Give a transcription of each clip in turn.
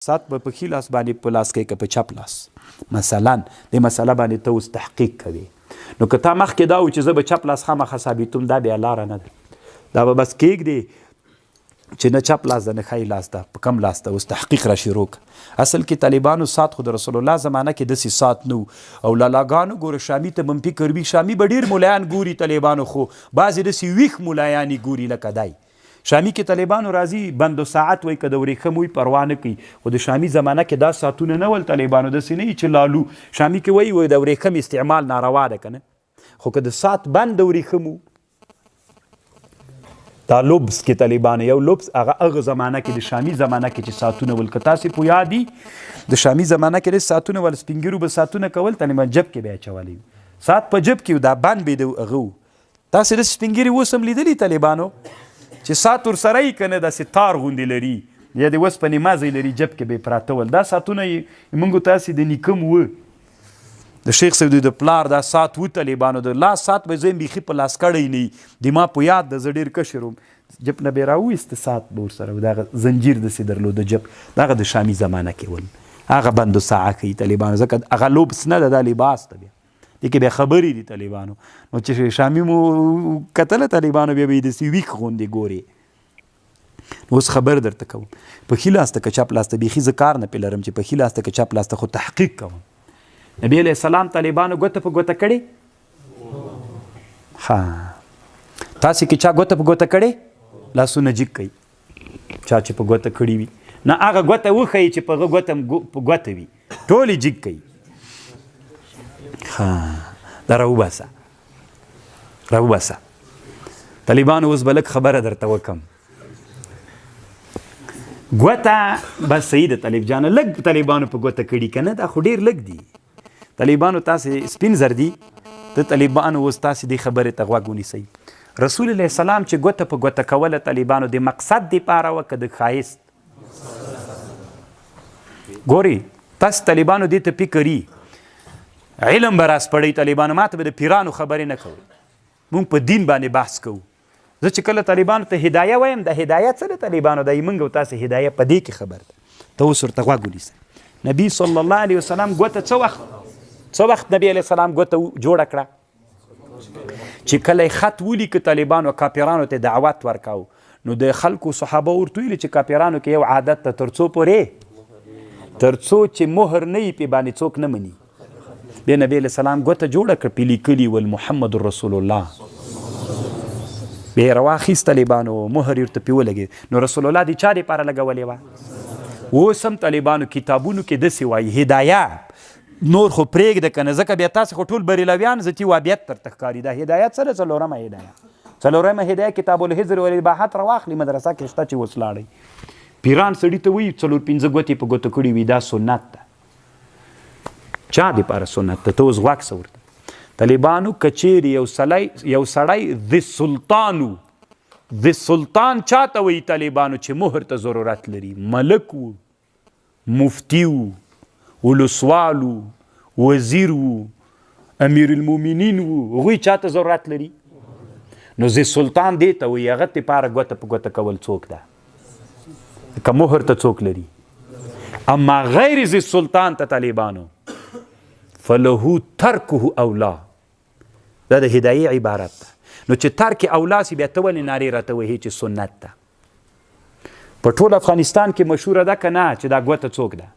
سات به په ښي لاس باندې په لاس کوي که په چپ لاس مثلا دې مسله باندې ته اوس تحقیق کوي نو که تا مخکې دا و چې زه به چپ لاس خامخا ثابتوم دا بیا لاره نه ده دا به بس کېږدې چې نه چپ لاس ده نه ښی لاس ده په کم لاس ده اوس تحقیق را شروع که اصل کې طالبانو سات خو د رسول الله زمانه کې داسې سات نه او لالاګانو ګوره شامي ته منفي کروي شامي به ډېر ملایان ګوري طالبانو خو بعضې داسې ویښ ملایان یې ګوري لکه دی شامی کې طالبانو راځي بند ساعت وای که د ورېښم وي پروا نه کوي خو د شامي زمانه کې دا ساعتونه نه ول طالبانو داسې نه چې لالو شامي کې وایي د ورېښم استعمال ناروا ده که نه خو که د ساعت بند د ورېښم دا لبس کې طالبانو یو لبس هغه زمانه کې د شامي زمانه کې چې ساعتونه ول که تاسې په یاد دي د شامي زمانه کې د ساعتونه ول سپین ږیرو به ساعتونه کول طالبان جب کې به یې اچولی ساعت په جب کې دا بند به د هغه و تاسې د سپین ږیري اوس هم لیدلي طالبانو چې ساعت ورسره یې که نه داسې تار غوندې لري یا د وسپنې مازی لري جب کې به یې پراته ول دا ساعتونه یې موږ تاسې د نیکه م و د شیخ صاحب د پلار دا ساعت و طالبانو د لاس ساعت به زه بیخي په لاس کړی نه د ما په یاد د زه ډېر کشر وم جب نه به یې راوایسته ساعت به ورسره و دغه زنجیر داسې درلود جب دغه د شامي زمانه کې ول هغه بند ساعه کوي طالبانو ځکه هغه لبس نه ده دا لباس ده بیا دې کې بیا خبرې دي طالبانو نو چې شامي مو کتله طالبانو بیا به یې داسې ویښ غوندې ګورې اوس خبر درته کوم په ښي لاس ته که چپ لاس ته بیخي زه کار نه پې لرم چې په ښي لاس ته که چپ لاس ته خو تحقیق کوم نبي علیه السلام طالبانو ګوته په ګوته کړې ها تاسې کې چا ګوته په ګوته کړې لاسونه جګ کوي چا چې په ګوته کړي وي نه هغه ګوته وښیي چې په هغه ګوته په ګوته وي ټول یې جګ کوي دا راوباسه طالبانو اوس به لږ خبره درته وکم ګوته به صحیح ده طالب جانه لږ طالبانو په ګوته کړي که نه دا خو ډېر لږ دي طالبانو تاسې سپین زر دي د طالبانو اوس تاسې دې خبرې ته غوږ ونیسئ رسول الله سلام چې ګوته په ګوته کوله طالبانو د مقصد دپاره وه که د ښایست ګورئ تاسې طالبانو دې ته فکر علم به راسپړئ طالبانو ما ته به د پیرانو خبرې نه کوئ مونږ په دین باندې بحث کوو زه چې کله طالبانو ته هدایه وایم د هدایه څه د طالبانو دی موږ او تاسې هدایه په دې کې خبر ده ته اوس ورته غوږ ونیسئ نبي صلی الله علیه وسلم ګوته څه وخت نبي علیه السلام ګوته جوړه کړه چې کله یې خط ولیکه طالبانو کاپیرانو ته دعوت ورکاو نو د خلکو صحابه ورته ویلي چې کاپیرانو کې یو عادت ته تر څو چې مهر نه وي پې باندې څوک نه مني بیا نبی علیه السلام ګوته جوړه کړه پې لیکلي ول محمد رسول الله بیا یې راواخیست طالبانو مهر یې ورته پې ولګېد نو رسول الله د چا دپاره لګولې وه اوس هم طالبانو کتابونو کې داسې وایي هدایه نور خو پرېږده که نه ځکه بیا تاسې خو ټول بریلویان ذاتي وابیت درته ښکاري دا هدایت څه ده څلورمه هدایه کتاب الحجر والاباحات راواخلي مدرسه کې شته چې اوس لاړئ پیران سړي ته وایي 4-5 ګوتې په ګوته کړي وي دا سنت ده چا دپاره سنت ده ته اوس غوږ شه ورته طالبانو که چیرې یو سړی د سلطان چا ته وایي طالبانو چې مهر ته ضرورت لري ملک و مفتی و ولسوال و وزیر و امیر المؤمنین و هغوی چا ته ضرورت لري نو زی سلطان دې ته وایي هغه دپاره ګوته په ګوته کول څوک ده که مهر ته څوک لري اما غیر زی سلطان ته طالبانو فله ترکه اولا دا د هدایې عبارت ده نو چې ترک اولا سی بیا ته ولې نارې راته وهې چې سنت ده په ټول افغانستان کې مشهوره ده که نه چې دا ګوته څوک ده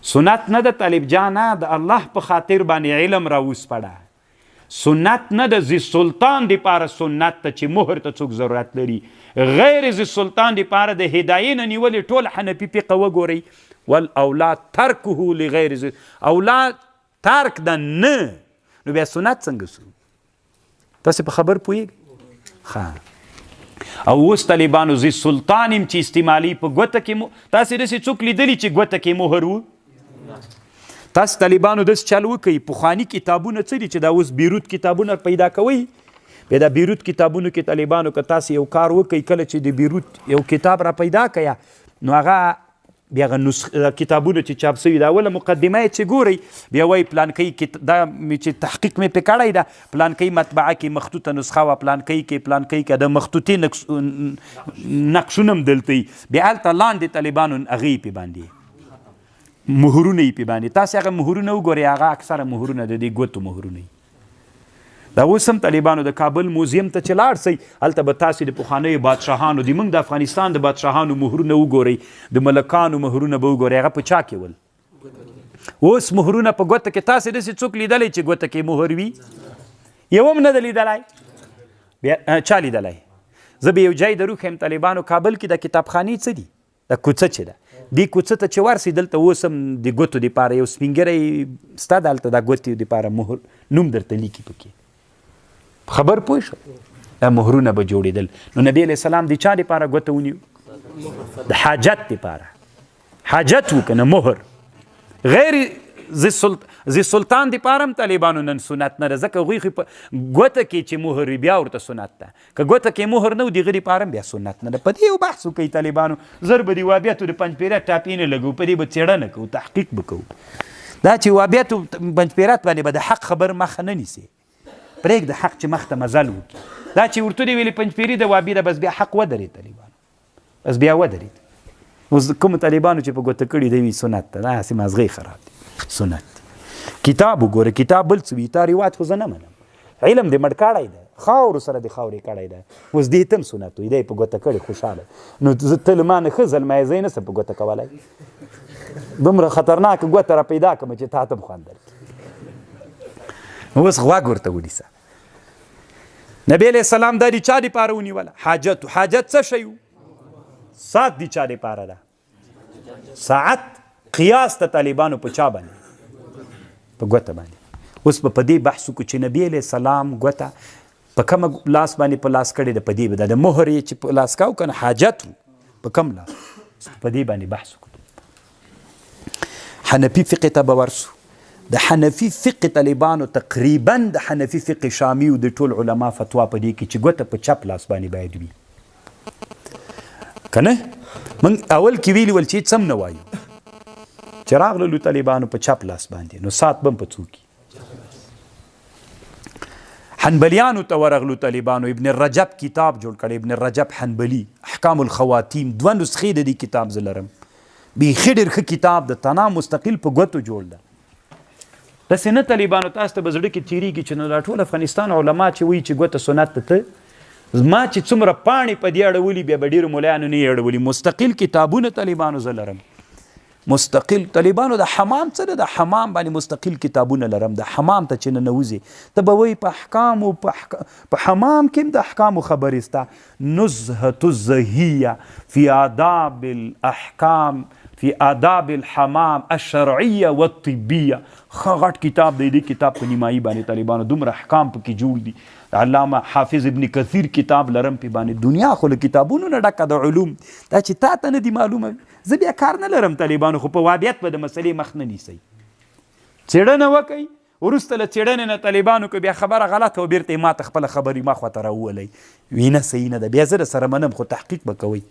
سنت نه ده طالب جانه د الله په خاطر باندې علم را وسپړه سنت نه ده زی سلطان دپاره سنت ته چې مهر ته څوک ضرورت لري غیر زی سلطان دپاره د هدایې نه نیولې ټول حنفي فقه وګورئ والاولاد ترکه لغیر زی اولاد ترک ده نه نو بیا سنت څنګه سو تاسې په خبر پوهیږئ او اوس طالبانو زی سلطان یم چې استعمالي په ګوته کې تاسې داسې څوک لیدلي چې ګوته کې مهر و تاسې طالبانو داسې چل وکئ پخواني کتابونه څه دي چې دا اوس بیروت کتابونه پیدا کوئ بیا دا بیروت کتابونو کې طالبانو که تاسې یو کار وکئ کله چې د بیروت یو کتاب را پیدا کړه نو هغه بیا هغه کتابونه چې چاپ سوي دا اوله مقدمه یې چې ګورئ بیا وایي پلانکۍ دا چې تحقیق مې پې کړی ده پلانکۍ مطبعه کې مخطوطه نسخه وه پلانکۍ کې د مخطوطې نقشونه هم دلته وي بیا هلته لاندې طالبانو هغې یې پې باندې مهرونه یې پې باندې تاسې هغه مهرونه وګورئ هغه اکثره مهرونه د دې ګوتو مهرونه وي دا اوس هم طالبانو د کابل موزیم ته چې لاړ سئ هلته به تاسې د پخوانیو بادشاهانو د موږ د افغانستان د بادشاهانو مهرونه وګورئ د ملکانو مهرونه به وګورئ هغه په چا کې ول اوس مهرونه په ګوته کې تاسې داسې څوک لیدلی چې ګوته کې مهر وي یو هم نه ده لیدلی بیا چا لیدلی زه به یو ځای درو ښیم طالبانو کابل کې د کتابخانې څه دي د کوڅه چې ده دې کوڅه ته چې ورسئ دلته اوس هم د ګوتو دپاره یو سپین ږیری ستا د هلته دا ګوتې دپاره مهر نوم درته لیکي پکې خبر پوه شو دا مهرونه به جوړېدل نو نبی علیه السلام د چا دپاره ګوته ونیو د حاجت دپاره حاجت و که نه مهر غیر ذي سلطان دپاره هم طالبانو نن سنت نه ده ځکه هغوی خو په ګوته کې چې مهر وي بیا ورته سنت ده که ګوته کې مهر نه و د هغه دپاره هم بیا سنت نه ده په دې یو بحث وکوي طالبانو زر به د وهابیتو د پنجپیره ټاپې نه لګو په دې به څېړنه کوو تحقیق به کوو دا چې وهابیتو پنجپیرات باندې به د حق خبر مخه نه نیسي پرېږده حق چې مخته مزل وکړي دا چې ورته دې ویلې پنجپیري د وهابي ده بس بیا حق ودرېد طالبانو بس بیا ودرېد اوس کومو طالبانو چې په ګوته کړي دی وي سنت ده دا هسې مازغۍ خراب دي سنت دي کتاب وګوره کتاب بل څه وي تا روایت خو زه نه منم علم دې مړ کړی ده خاورو سره دې خاورې کړی ده اوس دې ته هم سنت وي دی په ګوته کړي خوشحاله نو ته له ما نه ښه زلمی زه یې نه شم په ګوته کولی دومره خطرناکه ګوته را پیدا کړمه چې تا ته هم خوند درکړي اوس غوږ ورته ونیسه نبی علیه السلام دا د چا دپاره ونیوله حاجت څه شی و ساعت د چا دپاره ده ساعت قیاس د طالبانو په چا باندې په ګوته باندې اوس به په دې بحث وکړو چې نبی علیه السلام ګوته په کومه لاس باندې په لاس کړې ده په دې به د مهر یې چې په لاس کاو که نه حاجت و په کوم لاس په دې باندې بحث وکړو حنفي فقه ته به ورسو د حنفي فقه طالبانو تقریبا د حنفي فقه شامي و د ټول علما فتوا په دې کې چې ګوته په چپ لاس باندې باید وي که نه موږ اول کې ویلي ول چې هېڅ هم نه وایو چې راغللو طالبانو په چپ لاس باندې نو سات به هم په څو کې حنبلیانو ته ورغلو طالبانو ابن رجب کتاب جوړ کړی ابن رجب حنبلي احکام الخواتیم 2 نسخې د دې کتاب زه لرم بیخي ډېر ښه کتاب د تنا مستقل په ګوتو جوړ ده داسې نه طالبانو تاسو ته به زړه کې تېرېږي چې نو دا ټول افغانستان علما چې وایي چې ګوته سنت ته ما چې څومره پاڼې په دې اړولي بیا به ډېرو ملایانو نه یې اړولي مستقل کتابونه طالبانو زه لرم مستقل طالبانو د حمام څه ده د حمام باندې مستقل کتابونه لرم د حمام ته چې ننوځي ته به وایي په احکامو په حمام کې هم د احکامو خبرې سته نزهة الزهیه فی آداب الاحکام فی آداب الحمام الشرعیه والطبیه غټ کتاب دی دې کتاب په نیمایي باندې طالبانو دومره احکام پکې جوړ دي علامه حافظ ابن کثیر کتاب لرم پې باندې دنیا خو له کتابونو نه ډکه د علوم دا چې تا ته نه دي معلومه زه بیا کار نه لرم طالبانو خو په وهابیت به د مسلې مخ نه نیسئ څېړنه وکئ وروسته له څېړنې نه طالبانو که بیا خبره غلطه و بیرته یې ما ته خپله خبرې ما خواته راوولئ وینه صحیح نه ده بیا زه سره منم خو تحقیق به کوئ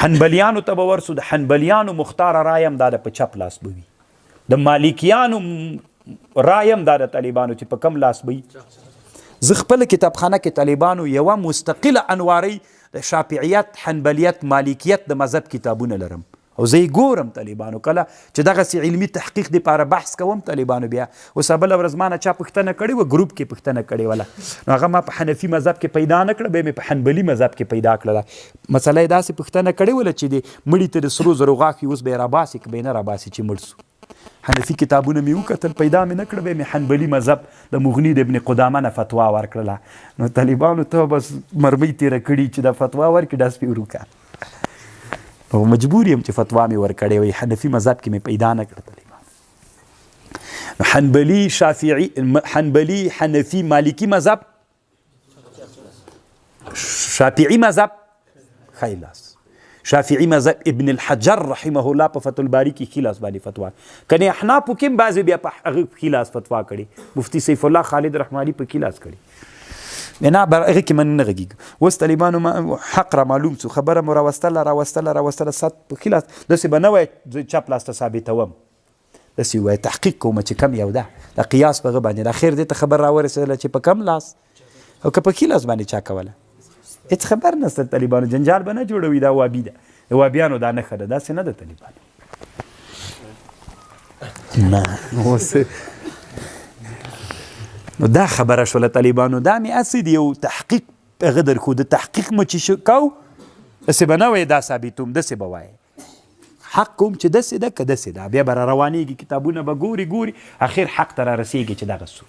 حنبلیانو ته به ورسو د حنبلیانو مختاره رای هم دا د په چپ لاس به وي د مالکیانو رای هم دا د طالبانو چې په کم لاس به وي زه خپله کتابخانه کې طالبانو یوه مستقله انوارۍ د شافعیت حنبلیت مالکیت د مذهب کتابونه لرم او زه یې ګورم طالبانو کله چې دغسې علمي تحقیق دپاره بحث کوم طالبانو بیا اوس بله ورځ ما نه چا پوښتنه کړې وه ګروپ کې پوښتنه کړې وله نو هغه ما په حنفي مذهب کې پیدا نه کړه بیا مې په حنبلي مذهب کې پیدا کړله مسله یې داسې پوښتنه کړې وله چې د مړي ته د سرو زرو غاښ وي اوس به یې راباسي که به یې نه راباسي چې مړ سو حنفي کتابونه مې وکتل پیدا مې نه کړه بیا مې حنبلي مذهب د مغني د ابن قدامه نه فتوا ورکړله نو طالبانو ته بس مرمۍ تېره کړي چې دا فتوا ورکړي ډاس پې وروکه نو مجبور یم چې فتوا مې ورکړې وي حنفي مذهب کې مې پیدا نه کړه طالبانو حنبلي شافعي حنبلي حنفي مالکي مذهب شافعي مذهب خیلاس شافعي مذهب ابن الحجر رحمه الله په فتح الباری کې خلاص باندې فتوا کني احنافو کې بعضې بیا په هغه خلاص فتوا کړي مفتی سیف الله خالد رحماني په خلاص کړي نه هغې کې من نه غږېږو. اوس طالبانو حق را معلوم څو خبره مو راوستله سات په ښي لاس داسې به نه وایي زه چپ لاس ته ثابتوم، داسې ووایي تحقیق کوم چې کم یو ده د قیاس په هغه باندې د خیر دې ته خبر راورسېدله چې په کم لاس او که په ښي لاس باندې چا کوله هېڅ خبر نشته. طالبانو جنجال به نه جوړوي دا وابي ده، د وابیانو دا نښه ده، داسې نه ده طالبانو. نه اوس نو دا خبره شوله طالبانو، دا مې هسې د یو تحقیق هغه درښود، تحقیق مو چې کو داسې به نه وایې دا ثابتوم، داسې به وایې حق کوم چې داسې ده که داسې ده، بیا به را روانېږي کتابونه به ګوري اخر حق ته را رسېږي چې دغه څو